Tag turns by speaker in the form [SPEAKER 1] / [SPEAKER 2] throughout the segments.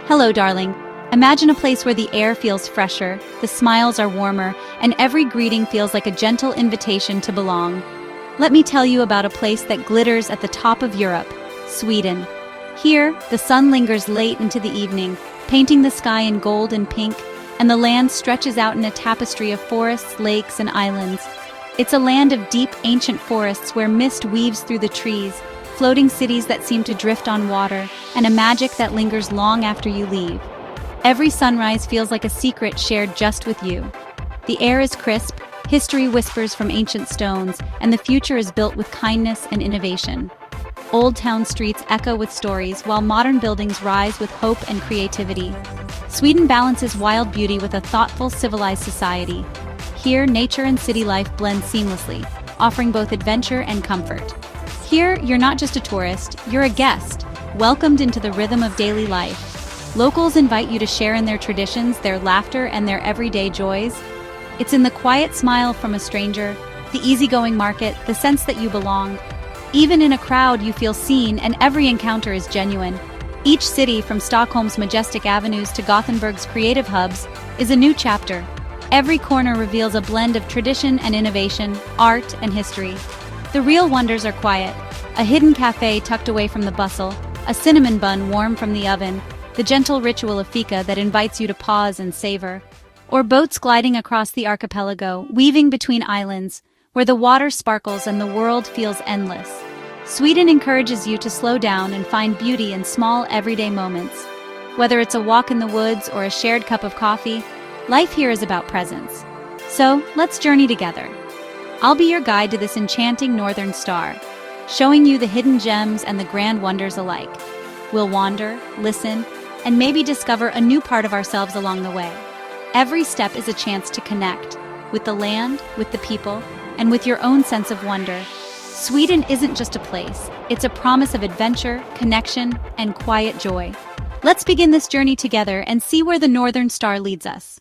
[SPEAKER 1] Hello, darling. Imagine a place where the air feels fresher, the smiles are warmer, and every greeting feels like a gentle invitation to belong. Let me tell you about a place that glitters at the top of Europe, Sweden. Here, the sun lingers late into the evening, painting the sky in gold and pink, and the land stretches out in a tapestry of forests, lakes, and islands. It's a land of deep, ancient forests where mist weaves through the trees, floating cities that seem to drift on water, and a magic that lingers long after you leave. Every sunrise feels like a secret shared just with you. The air is crisp, history whispers from ancient stones, and the future is built with kindness and innovation. Old town streets echo with stories, while modern buildings rise with hope and creativity. Sweden balances wild beauty with a thoughtful, civilized society. Here, nature and city life blend seamlessly, offering both adventure and comfort. Here, you're not just a tourist, you're a guest, welcomed into the rhythm of daily life. Locals invite you to share in their traditions, their laughter, and their everyday joys. It's in the quiet smile from a stranger, the easygoing market, the sense that you belong. Even in a crowd, you feel seen, and every encounter is genuine. Each city, from Stockholm's majestic avenues to Gothenburg's creative hubs, is a new chapter. Every corner reveals a blend of tradition and innovation, art and history. The real wonders are quiet. A hidden cafe tucked away from the bustle, a cinnamon bun warm from the oven, the gentle ritual of fika that invites you to pause and savor. Or boats gliding across the archipelago, weaving between islands, where the water sparkles and the world feels endless. Sweden encourages you to slow down and find beauty in small, everyday moments. Whether it's a walk in the woods or a shared cup of coffee, life here is about presence. So, let's journey together. I'll be your guide to this enchanting northern star, showing you the hidden gems and the grand wonders alike. We'll wander, listen, and maybe discover a new part of ourselves along the way. Every step is a chance to connect with the land, with the people, and with your own sense of wonder. Sweden isn't just a place, it's a promise of adventure, connection, and quiet joy. Let's begin this journey together and see where the northern star leads us.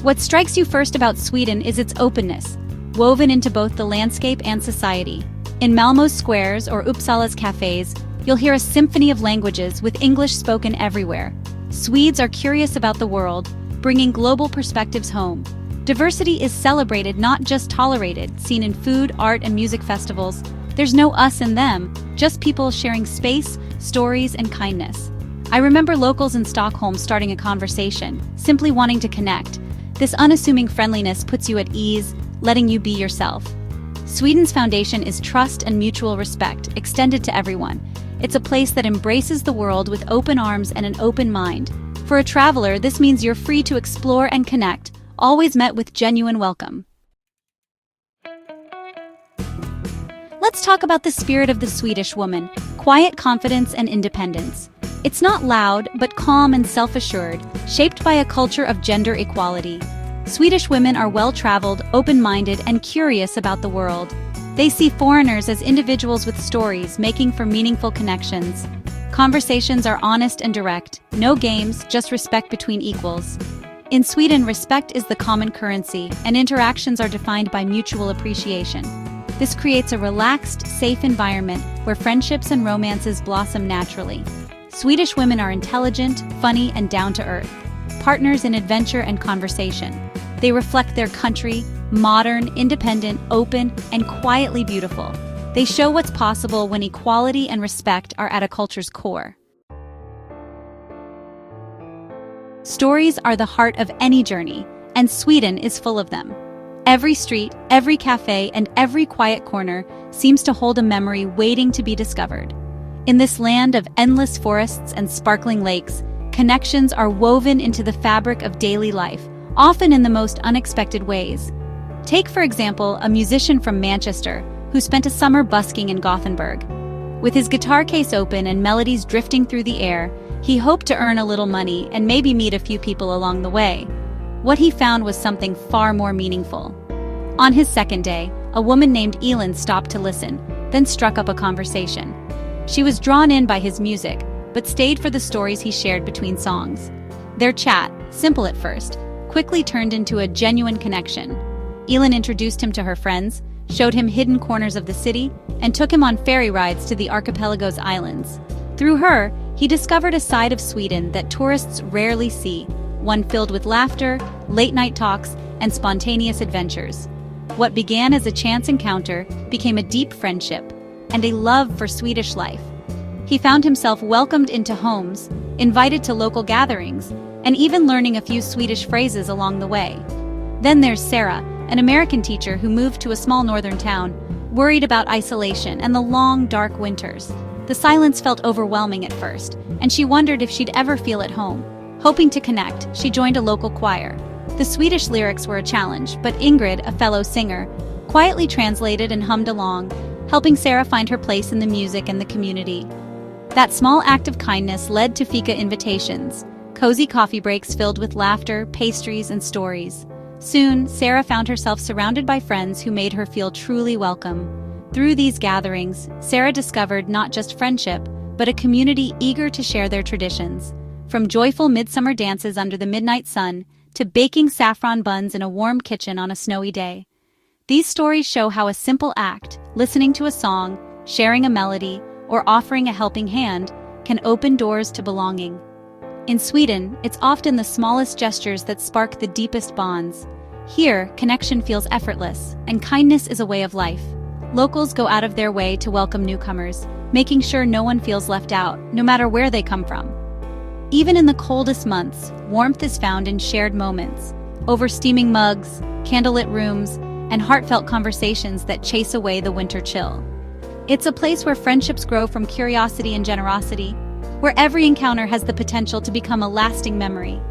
[SPEAKER 1] What strikes you first about Sweden is its openness, woven into both the landscape and society. In Malmö's squares or Uppsala's cafes, you'll hear a symphony of languages with English spoken everywhere. Swedes are curious about the world, bringing global perspectives home. Diversity is celebrated, not just tolerated, seen in food, art, and music festivals. There's no us and them, just people sharing space, stories, and kindness. I remember locals in Stockholm starting a conversation, simply wanting to connect. This unassuming friendliness puts you at ease, letting you be yourself. Sweden's foundation is trust and mutual respect, extended to everyone. It's a place that embraces the world with open arms and an open mind. For a traveler, this means you're free to explore and connect, always met with genuine welcome. Let's talk about the spirit of the Swedish woman, quiet confidence and independence. It's not loud, but calm and self-assured, shaped by a culture of gender equality. Swedish women are well-traveled, open-minded, and curious about the world. They see foreigners as individuals with stories, making for meaningful connections. Conversations are honest and direct, no games, just respect between equals. In Sweden, respect is the common currency, and interactions are defined by mutual appreciation. This creates a relaxed, safe environment where friendships and romances blossom naturally. Swedish women are intelligent, funny, and down-to-earth, partners in adventure and conversation. They reflect their country, modern, independent, open, and quietly beautiful. They show what's possible when equality and respect are at a culture's core. Stories are the heart of any journey, and Sweden is full of them. Every street, every cafe, and every quiet corner seems to hold a memory waiting to be discovered. In this land of endless forests and sparkling lakes, connections are woven into the fabric of daily life, often in the most unexpected ways. Take, for example, a musician from Manchester who spent a summer busking in Gothenburg. With his guitar case open and melodies drifting through the air, he hoped to earn a little money and maybe meet a few people along the way. What he found was something far more meaningful. On his second day, a woman named Elin stopped to listen, then struck up a conversation. She was drawn in by his music, but stayed for the stories he shared between songs. Their chat, simple at first, quickly turned into a genuine connection. Elin introduced him to her friends, showed him hidden corners of the city, and took him on ferry rides to the archipelago's islands. Through her, he discovered a side of Sweden that tourists rarely see, one filled with laughter, late-night talks, and spontaneous adventures. What began as a chance encounter became a deep friendship and a love for Swedish life. He found himself welcomed into homes, invited to local gatherings, and even learning a few Swedish phrases along the way. Then there's Sarah, an American teacher who moved to a small northern town, worried about isolation and the long, dark winters. The silence felt overwhelming at first, and she wondered if she'd ever feel at home. Hoping to connect, she joined a local choir. The Swedish lyrics were a challenge, but Ingrid, a fellow singer, quietly translated and hummed along, helping Sarah find her place in the music and the community. That small act of kindness led to fika invitations, cozy coffee breaks filled with laughter, pastries, and stories. Soon, Sarah found herself surrounded by friends who made her feel truly welcome. Through these gatherings, Sarah discovered not just friendship, but a community eager to share their traditions. From joyful midsummer dances under the midnight sun to baking saffron buns in a warm kitchen on a snowy day. These stories show how a simple act, listening to a song, sharing a melody, or offering a helping hand, can open doors to belonging. In Sweden, it's often the smallest gestures that spark the deepest bonds. Here, connection feels effortless, and kindness is a way of life. Locals go out of their way to welcome newcomers, making sure no one feels left out, no matter where they come from. Even in the coldest months, warmth is found in shared moments, over steaming mugs, candlelit rooms, and heartfelt conversations that chase away the winter chill. It's a place where friendships grow from curiosity and generosity, where every encounter has the potential to become a lasting memory.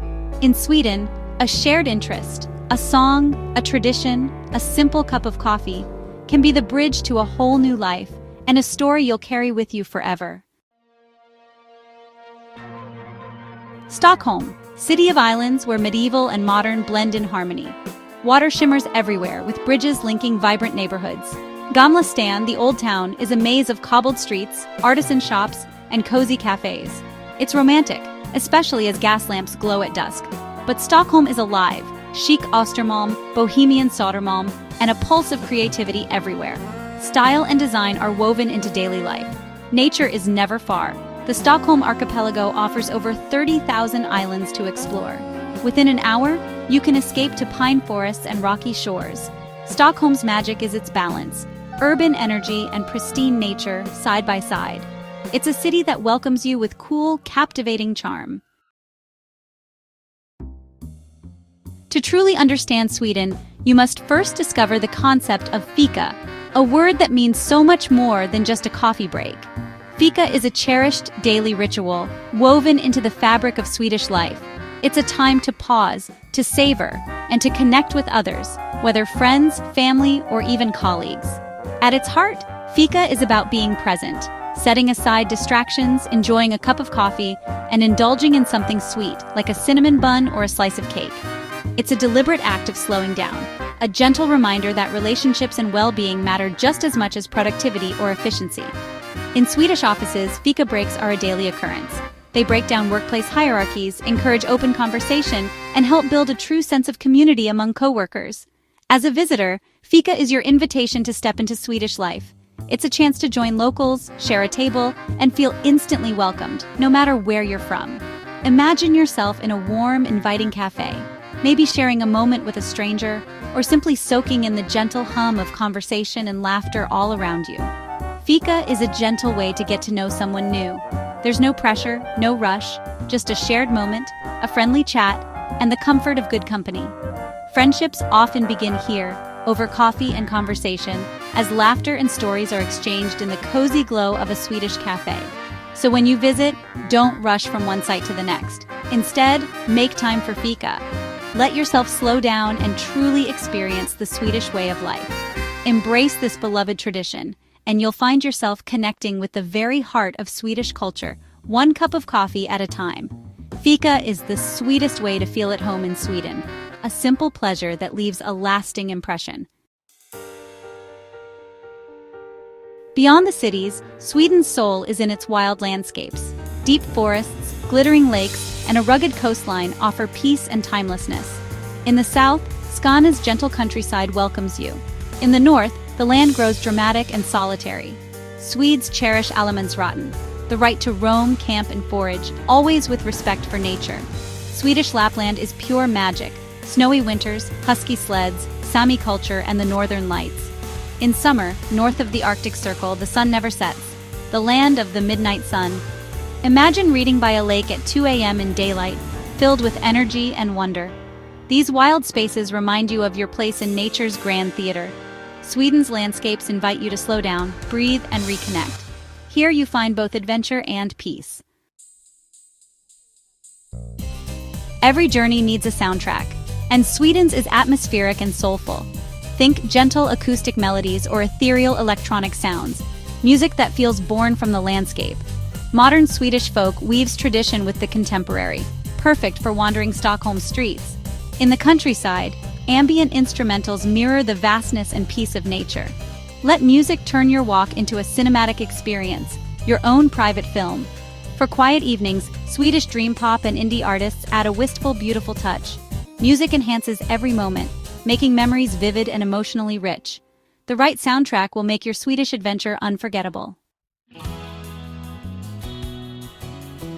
[SPEAKER 1] In Sweden, a shared interest, a song, a tradition, a simple cup of coffee, can be the bridge to a whole new life and a story you'll carry with you forever. Stockholm, city of islands where medieval and modern blend in harmony. Water shimmers everywhere, with bridges linking vibrant neighborhoods. Gamla Stan, the old town, is a maze of cobbled streets, artisan shops, and cozy cafes. It's romantic, especially as gas lamps glow at dusk. But Stockholm is alive, chic Östermalm, bohemian Södermalm, and a pulse of creativity everywhere. Style and design are woven into daily life. Nature is never far. The Stockholm archipelago offers over 30,000 islands to explore. Within an hour, you can escape to pine forests and rocky shores. Stockholm's magic is its balance, urban energy and pristine nature side by side. It's a city that welcomes you with cool, captivating charm. To truly understand Sweden, you must first discover the concept of fika, a word that means so much more than just a coffee break. Fika is a cherished daily ritual, woven into the fabric of Swedish life. It's a time to pause, to savor, and to connect with others, whether friends, family, or even colleagues. At its heart, fika is about being present, setting aside distractions, enjoying a cup of coffee, and indulging in something sweet, like a cinnamon bun or a slice of cake. It's a deliberate act of slowing down, a gentle reminder that relationships and well-being matter just as much as productivity or efficiency. In Swedish offices, fika breaks are a daily occurrence. They break down workplace hierarchies, encourage open conversation, and help build a true sense of community among coworkers. As a visitor, fika is your invitation to step into Swedish life. It's a chance to join locals, share a table, and feel instantly welcomed, no matter where you're from. Imagine yourself in a warm, inviting cafe, maybe sharing a moment with a stranger, or simply soaking in the gentle hum of conversation and laughter all around you. Fika is a gentle way to get to know someone new. There's no pressure, no rush, just a shared moment, a friendly chat, and the comfort of good company. Friendships often begin here, over coffee and conversation, as laughter and stories are exchanged in the cozy glow of a Swedish cafe. So when you visit, don't rush from one site to the next. Instead, make time for fika. Let yourself slow down and truly experience the Swedish way of life. Embrace this beloved tradition, and you'll find yourself connecting with the very heart of Swedish culture, one cup of coffee at a time. Fika is the sweetest way to feel at home in Sweden, a simple pleasure that leaves a lasting impression. Beyond the cities, Sweden's soul is in its wild landscapes. Deep forests, glittering lakes, and a rugged coastline offer peace and timelessness. In the south, Skåne's gentle countryside welcomes you. In the north, the land grows dramatic and solitary. Swedes cherish Allemansratten, the right to roam, camp, and forage, always with respect for nature. Swedish Lapland is pure magic. Snowy winters, husky sleds, Sami culture, and the northern lights. In summer, north of the Arctic Circle, the sun never sets. The land of the midnight sun. Imagine reading by a lake at 2 a.m. in daylight, filled with energy and wonder. These wild spaces remind you of your place in nature's grand theater. Sweden's landscapes invite you to slow down, breathe, and reconnect. Here you find both adventure and peace. Every journey needs a soundtrack, and Sweden's is atmospheric and soulful. Think gentle acoustic melodies or ethereal electronic sounds, music that feels born from the landscape. Modern Swedish folk weaves tradition with the contemporary, perfect for wandering Stockholm streets. In the countryside, ambient instrumentals mirror the vastness and peace of nature. Let music turn your walk into a cinematic experience, your own private film. For quiet evenings, Swedish dream pop and indie artists add a wistful, beautiful touch. Music enhances every moment, making memories vivid and emotionally rich. The right soundtrack will make your Swedish adventure unforgettable.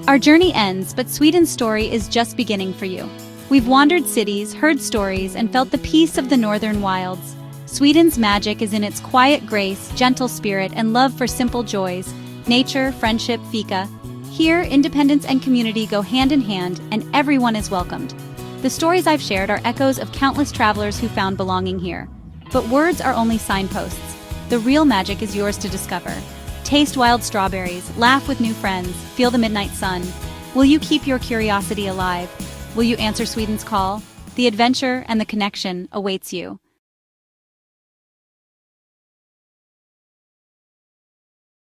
[SPEAKER 1] Our journey ends, but Sweden's story is just beginning for you. We've wandered cities, heard stories, and felt the peace of the northern wilds. Sweden's magic is in its quiet grace, gentle spirit, and love for simple joys, nature, friendship, fika. Here, independence and community go hand in hand, and everyone is welcomed. The stories I've shared are echoes of countless travelers who found belonging here. But words are only signposts. The real magic is yours to discover. Taste wild strawberries, laugh with new friends, feel the midnight sun. Will you keep your curiosity alive? Will you answer Sweden's call? The adventure and the connection awaits you.